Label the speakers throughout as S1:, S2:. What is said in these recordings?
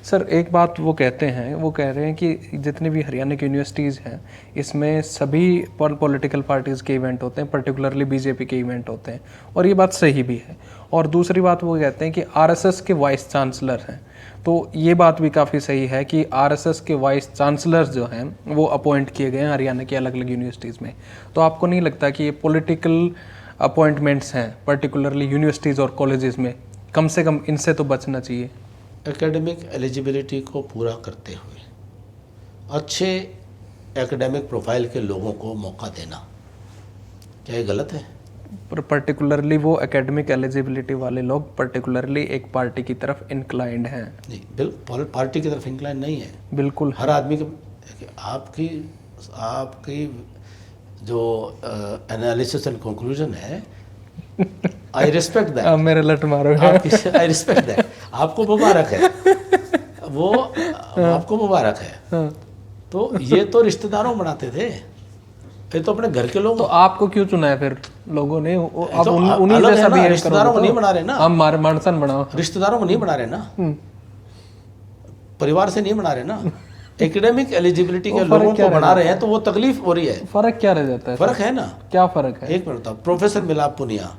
S1: Sir एक बात वो कहते हैं, वो कह रहे हैं कि जितनी भी हरियाणा की यूनिवर्सिटीज़ हैं इसमें सभी पॉलिटिकल पार्टीज़ के इवेंट होते हैं, पर्टिकुलरली बीजेपी के इवेंट होते हैं, और ये बात सही भी है। और दूसरी बात वो कहते हैं कि आरएसएस के वाइस चांसलर हैं, तो ये बात भी काफ़ी सही है कि आरएसएस के वाइस चांसलर जो हैं वो अपॉइंट किए गए हैं हरियाणा की अलग अलग यूनिवर्सिटीज़ में। तो आपको नहीं लगता कि ये पॉलिटिकल अपॉइंटमेंट्स हैं पर्टिकुलरली यूनिवर्सिटीज़ और कॉलेजेस में, कम से कम इनसे तो बचना चाहिए?
S2: एकेडमिक एलिजिबिलिटी को पूरा करते हुए अच्छे एकेडमिक प्रोफाइल के लोगों को मौका देना, क्या ये गलत है?
S1: पर पर्टिकुलरली वो एकेडमिक एलिजिबिलिटी वाले लोग पर्टिकुलरली एक पार्टी की तरफ इंक्लाइंड हैं।
S2: नहीं, बिल्कुल पार्टी की तरफ इंक्लाइन नहीं है।
S1: बिल्कुल
S2: हर आदमी के आपकी आपकी जो एनालिसिस एंड कंक्लूजन है, आई रिस्पेक्ट दैट।
S1: आप मेरे लट मारो।
S2: I respect that. आपको मुबारक है, वो आपको मुबारक है। तो ये तो रिश्तेदारों बनाते थे, ये तो अपने घर के लोग।
S1: तो आपको क्यों चुना है फिर लोगों ने? आप
S2: तो
S1: उन्हीं
S2: अलग है
S1: जैसा
S2: ना,
S1: भी
S2: रिश्तेदारों को नहीं बना रहे ना,
S1: हम मानसन बनाओ,
S2: रिश्तेदारों को नहीं बना रहे ना, परिवार से नहीं बना रहे ना, एकेडमिक एलिजिबिलिटी के लोगों को बना रहे हैं, तो वो तकलीफ हो रही है।
S1: फर्क क्या रह जाता है?
S2: फर्क है ना,
S1: क्या फर्क है?
S2: एक मिनट बताओ। प्रोफेसर मिलाप पुनिया,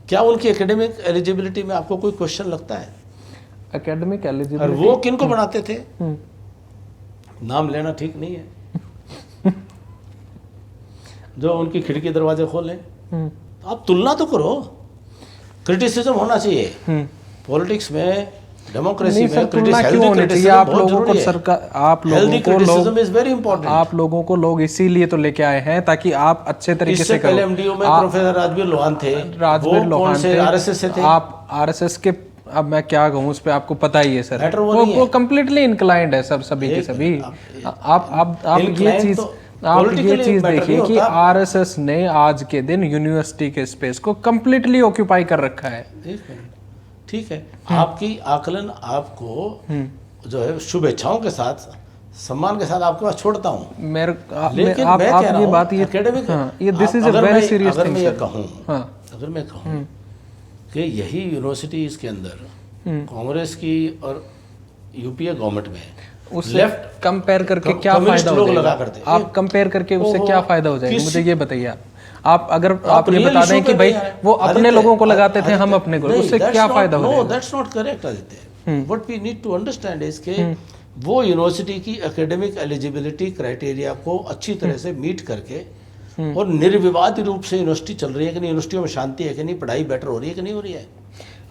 S2: क्या उनकी एकेडमिक एलिजिबिलिटी में आपको कोई क्वेश्चन लगता है?
S1: एकेडमिक
S2: और
S1: एलिजिबिलिटी
S2: वो किन को बनाते थे? नाम लेना ठीक नहीं है। जो उनकी खिड़की दरवाजे खोलें, आप तुलना तो करो। क्रिटिसिज्म होना चाहिए पॉलिटिक्स में, डेमोक्रेसी में।
S1: आप लोगों को सरकार, आप लोगों को
S2: क्रिटिसिज्म इज वेरी इंपॉर्टेंट।
S1: आप लोगों को लोग इसीलिए तो लेके आए हैं ताकि आप अच्छे तरीके से करो।
S2: पहले एमडीओ में प्रोफेसर राजवीर लोहान थे,
S1: राजवीर लोहान थे,
S2: आरएसएस से थे।
S1: आप आरएसएस के, अब मैं क्या कहूँ उस पे, आपको पता ही है सर,
S2: वो
S1: कंप्लीटली इंक्लाइंड है सब, सभी के सभी। आप ये चीज देखिए कि आरएसएस ने आज के दिन यूनिवर्सिटी के स्पेस को कंप्लीटली ऑक्यूपाई कर रखा है।
S2: ठीक है, आपकी आकलन आपको जो है शुभेच्छाओं के साथ, सम्मान के साथ आपके पास छोड़ता हूँ। लेकिन मैं कह रहा हूँ एकेडमिक, अगर मैं ये कहूँ, अगर मैं कहूँ कि यही यूनिवर्सिटीज के अंदर कांग्रेस की और यूपीए गवर्नमेंट में
S1: लेफ्ट कंपेयर करके क्या फायदा हो जाएगा? आप कंपेयर करके उससे क्या फायदा हो जाएगा, मुझे ये बताइए। आप अगर आप ये बता दें कि भाई वो अपने लोगों को लगाते थे, हम अपने को, उससे क्या फायदा हो जाएगा?
S2: That's not correct Aditya. What we need to understand is के वो यूनिवर्सिटी की एकेडमिक एलिजिबिलिटी क्राइटेरिया को अच्छी तरह से मीट करके और निर्विवाद रूप से यूनिवर्सिटी चल रही है कि नहीं, यूनिवर्सिटियों में शांति है कि नहीं, पढ़ाई बेटर हो रही है कि नहीं हो रही है।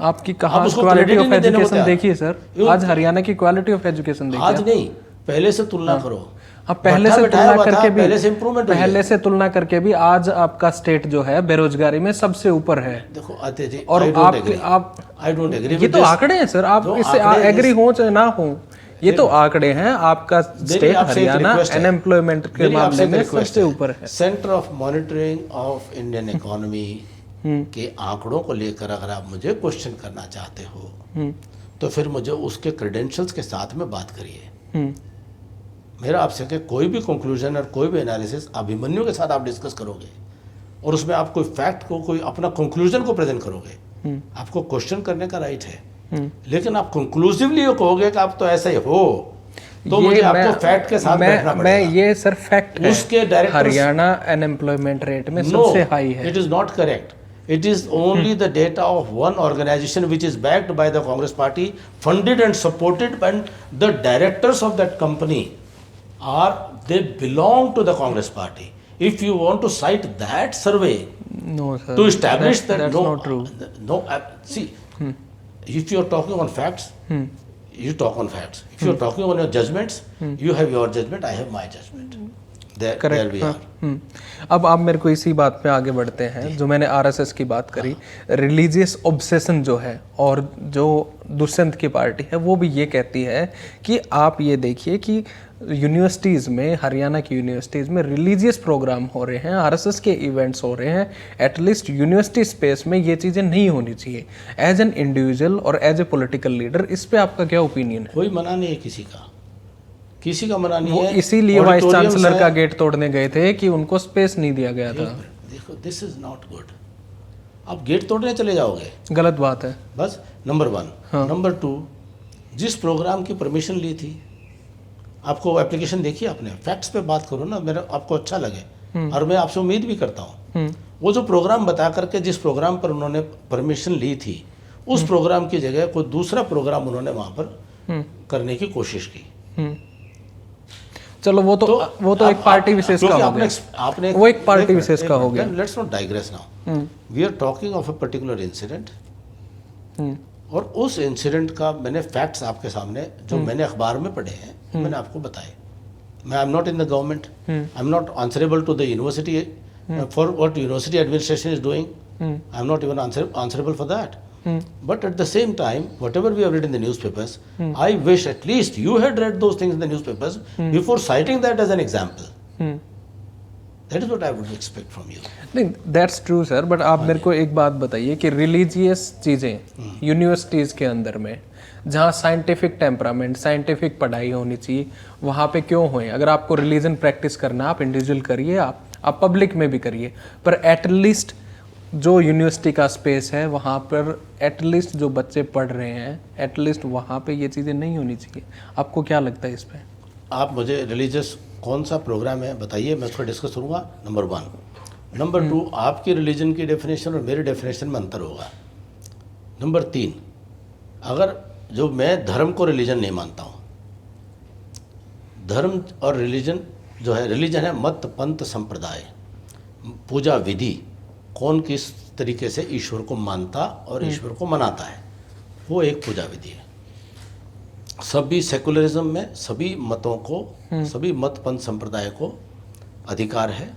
S1: आपकी कहाँ क्वालिटी ऑफ एजुकेशन देखिए सर, आज हरियाणा की क्वालिटी ऑफ एजुकेशन देखिए।
S2: आज नहीं, पहले से तुलना करो।
S1: अब पहले से तुलना करके भी, पहले से तुलना करके भी आज आपका स्टेट जो है बेरोजगारी में सबसे ऊपर है।
S2: देखो आते जी,
S1: और आप
S2: आई डोंट एग्री,
S1: ये तो आंकड़े हैं सर, आप इससे एग्री हो चाहे ना हो, ये तो आंकड़े हैं। आपका स्टेट हरियाणा अनएम्प्लॉयमेंट के मामले में सबसे ऊपर है।
S2: Centre of monitoring of Indian economy के आंकड़ों को लेकर अगर आप मुझे क्वेश्चन करना चाहते हो तो फिर मुझे उसके क्रेडेंशियल्स के साथ में बात करिए। मेरा आपसे कि कोई भी कंक्लूजन और कोई भी एनालिसिस अभिमन्यु के साथ आप डिस्कस करोगे और उसमें आप कोई फैक्ट को, कोई अपना कंक्लूजन को प्रेजेंट करोगे, आपको क्वेश्चन करने का राइट है। लेकिन आप कंक्लूसिवली ये कहोगे कि आप तो ऐसे ही हो, तो मुझे आपको फैक्ट के साथ बैठना पड़ेगा।
S1: मैं ये सर फैक्ट है,
S2: उसके डायरेक्टर
S1: हरियाणा अनएम्प्लॉयमेंट रेट में सबसे हाई है।
S2: It is not correct. It is only the data of one organization which is backed by the Congress party, funded and supported, and the directors of that company they belong to the Congress party. If you want to cite that survey,
S1: no sir,
S2: to establish
S1: that's not true.
S2: No, see, if you are talking on facts, you talk on facts. If you are talking on your judgments, you have your judgment, I have my judgment.
S1: अब आप मेरे को इसी बात पे आगे बढ़ते हैं, जो मैंने आरएसएस की बात करी, रिलीजियस ऑब्सेशन जो है, और जो दुष्यंत की पार्टी है वो भी ये कहती है कि आप ये देखिए कि यूनिवर्सिटीज़ में, हरियाणा की यूनिवर्सिटीज़ में रिलीजियस प्रोग्राम हो रहे हैं, आरएसएस के इवेंट्स हो रहे हैं, एटलीस्ट यूनिवर्सिटी स्पेस में ये चीज़ें नहीं होनी चाहिए। एज एन इंडिविजुअल और एज ए पॉलिटिकल लीडर, इस पे आपका क्या ओपिनियन है?
S2: कोई मना नहीं है किसी का मना नहीं है।
S1: इसीलिए वाइस चांसलर का गेट तोड़ने गए थे कि उनको स्पेस नहीं दिया गया था।
S2: देखो, दिस इज नॉट गुड। आप गेट तोड़ने चले जाओगे,
S1: गलत बात है।
S2: बस नंबर 1। नंबर 2, जिस प्रोग्राम की परमिशन ली थी, आपको एप्लीकेशन देखी आपने, फैक्ट्स पे बात करो ना, मेरा आपको अच्छा लगे और मैं आपसे उम्मीद भी करता हूँ। वो जो प्रोग्राम बता करके जिस प्रोग्राम पर उन्होंने परमिशन ली थी, उस प्रोग्राम की जगह कोई दूसरा प्रोग्राम उन्होंने वहाँ पर करने की कोशिश की।
S1: चलो वो तो एक पार्टी विशेष का हो गया,
S2: आपने
S1: वो एक पार्टी विशेष का हो गया।
S2: Let's not digress now, we are talking of a particular incident, और उस इंसिडेंट का मैंने फैक्ट्स आपके सामने जो मैंने अखबार में पढ़े हैं मैंने आपको बताए। मैं I am not in the government, I am not answerable to the university for what university administration is doing, I am not even answerable for that. But at the same time, whatever we have read in the newspapers, I wish at least you had read those things in the newspapers before citing that as an example. That is what I would expect from you.
S1: नहीं, that's true sir, but आप मेरे को एक बात बताइए कि religious चीज़ें universities के अंदर में जहाँ साइंटिफिक टेम्परामेंट, साइंटिफिक पढ़ाई होनी चाहिए, वहाँ पे क्यों हुए? अगर आपको रिलीजन प्रैक्टिस करना, आप इंडिविजुअल करिए, आप पब्लिक में भी करिए, पर एटलीस्ट जो यूनिवर्सिटी का स्पेस है वहाँ पर एटलीस्ट जो बच्चे पढ़ रहे हैं, एटलीस्ट वहाँ पे ये चीज़ें नहीं होनी चाहिए। आपको क्या लगता है इस पे?
S2: आप मुझे रिलीजियस कौन सा प्रोग्राम है बताइए, मैं उसको डिस्कस करूँगा, नंबर 1। नंबर 2, आपकी रिलीजन की डेफिनेशन और मेरी डेफिनेशन में अंतर होगा। नंबर 3, अगर जो मैं धर्म को रिलीजन नहीं मानता हूँ, धर्म और रिलीजन जो है, रिलीजन है मत पंथ संप्रदाय, पूजा विधि, कौन किस तरीके से ईश्वर को मानता और ईश्वर को मनाता है, वो एक पूजा विधि है। सभी सेकुलरिज्म में सभी मतों को, सभी मत पंथ संप्रदाय को अधिकार है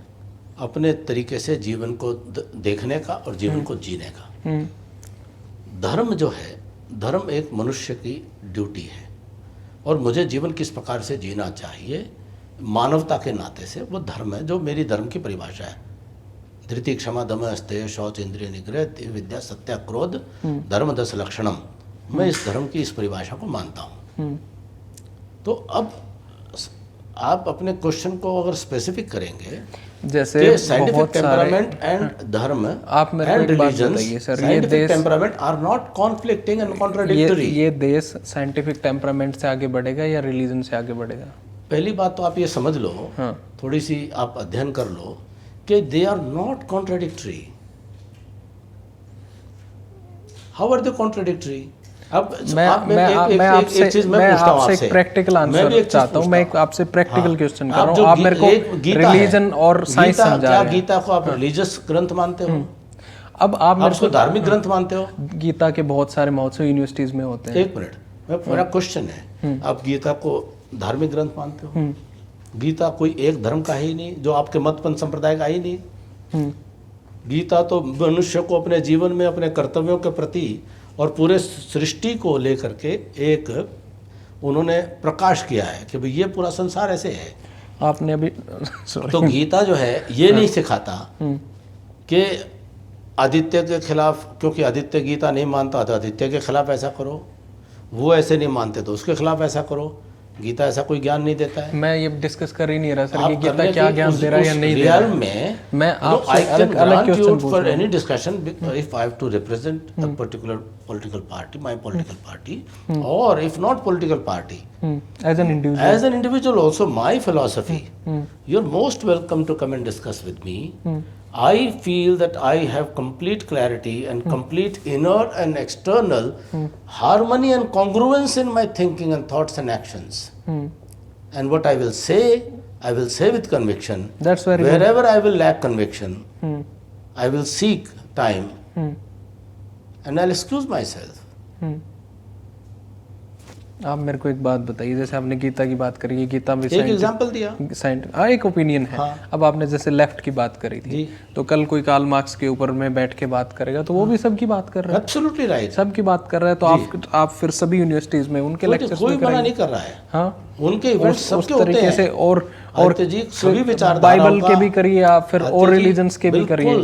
S2: अपने तरीके से जीवन को देखने का और जीवन को जीने का। धर्म जो है, धर्म एक मनुष्य की ड्यूटी है, और मुझे जीवन किस प्रकार से जीना चाहिए मानवता के नाते से, वो धर्म है, जो मेरी धर्म की परिभाषा है। धृति क्षमा दम अस्तेय शौच इंद्रिय निग्रह विद्या सत्या क्रोध धर्म 10 लक्षणम, मैं इस धर्म की इस परिभाषा को मानता हूँ। तो अब आप अपने क्वेश्चन को अगर स्पेसिफिक करेंगे,
S1: जैसे
S2: साइंटिफिक टेम्परामेंट एंड धर्म
S1: आप मेरे को एक बात बताइए सर, ये देश
S2: temperament are not conflicting and contradictory.
S1: ये देश साइंटिफिक टेम्परामेंट से आगे बढ़ेगा या रिलीजन से आगे बढ़ेगा?
S2: पहली बात तो आप ये समझ लो, थोड़ी सी आप अध्ययन कर लो कि they are not contradictory. How are they contradictory? अब
S1: मैं आपसे प्रैक्टिकल आंसर चाहता हूँ, मैं आपसे प्रैक्टिकल क्वेश्चन कर रहा हूँ। आप मेरे को रिलीजन और साइंस समझा रहे हैं।
S2: गीता को आप रिलीजियस ग्रंथ मानते हो?
S1: अब आप मेरे
S2: को धार्मिक ग्रंथ मानते हो?
S1: गीता के बहुत सारे महोत्सव यूनिवर्सिटीज में होते हैं।
S2: एक मिनट, मेरा क्वेश्चन है, आप गीता को धार्मिक ग्रंथ मानते हो? गीता कोई एक धर्म का ही नहीं, जो आपके मत पंथ संप्रदाय का ही नहीं। गीता तो मनुष्य को अपने जीवन में अपने कर्तव्यों के प्रति और पूरे सृष्टि को लेकर के एक उन्होंने प्रकाश किया है कि भाई ये पूरा संसार ऐसे है।
S1: आपने अभी
S2: तो गीता जो है ये नहीं सिखाता कि आदित्य के खिलाफ, क्योंकि आदित्य गीता नहीं मानता तो आदित्य के खिलाफ ऐसा करो, वो ऐसे नहीं मानते तो उसके खिलाफ ऐसा करो। गीता ऐसा कोई ज्ञान नहीं देता है।
S1: मैं ये डिस्कस कर ही नहीं रहा सर कि गीता क्या ज्ञान दे रहा है या नहीं दे रहा है। मैं आपसे अलग क्वेश्चन पूछ रहा हूं।
S2: Any discussion if I have to represent a particular political party, my political party, और if not political party,
S1: as an individual
S2: also my philosophy, you're most welcome to come and discuss with me. I feel that I have complete clarity and complete inner and external harmony and congruence in my thinking and thoughts and actions. And what I will say with conviction.
S1: That's very
S2: Wherever I will lack conviction, I will seek time and I'll excuse myself.
S1: आप मेरे को एक बात बताइए, जैसे आपने गीता की बात करी है, गीता में
S2: एक एग्जांपल दिया,
S1: हाँ एक ओपिनियन है। अब आपने जैसे लेफ्ट की बात करी थी, तो कल कोई कार्ल मार्क्स के ऊपर में बैठ के बात करेगा तो वो भी सबकी बात कर रहा है।
S2: एब्सोल्युटली राइट,
S1: सबकी बात कर रहा है। तो आप फिर सभी यूनिवर्सिटीज में उनके लेक्चर्स
S2: कोई मना नहीं कर रहा है।
S1: हाँ,
S2: उनके इवेंट्स सबके होते
S1: तरीके से, और
S2: सभी विचारधाराओं
S1: बाइबल के भी करिए आप, फिर और रिलीजन्स के भी करिए।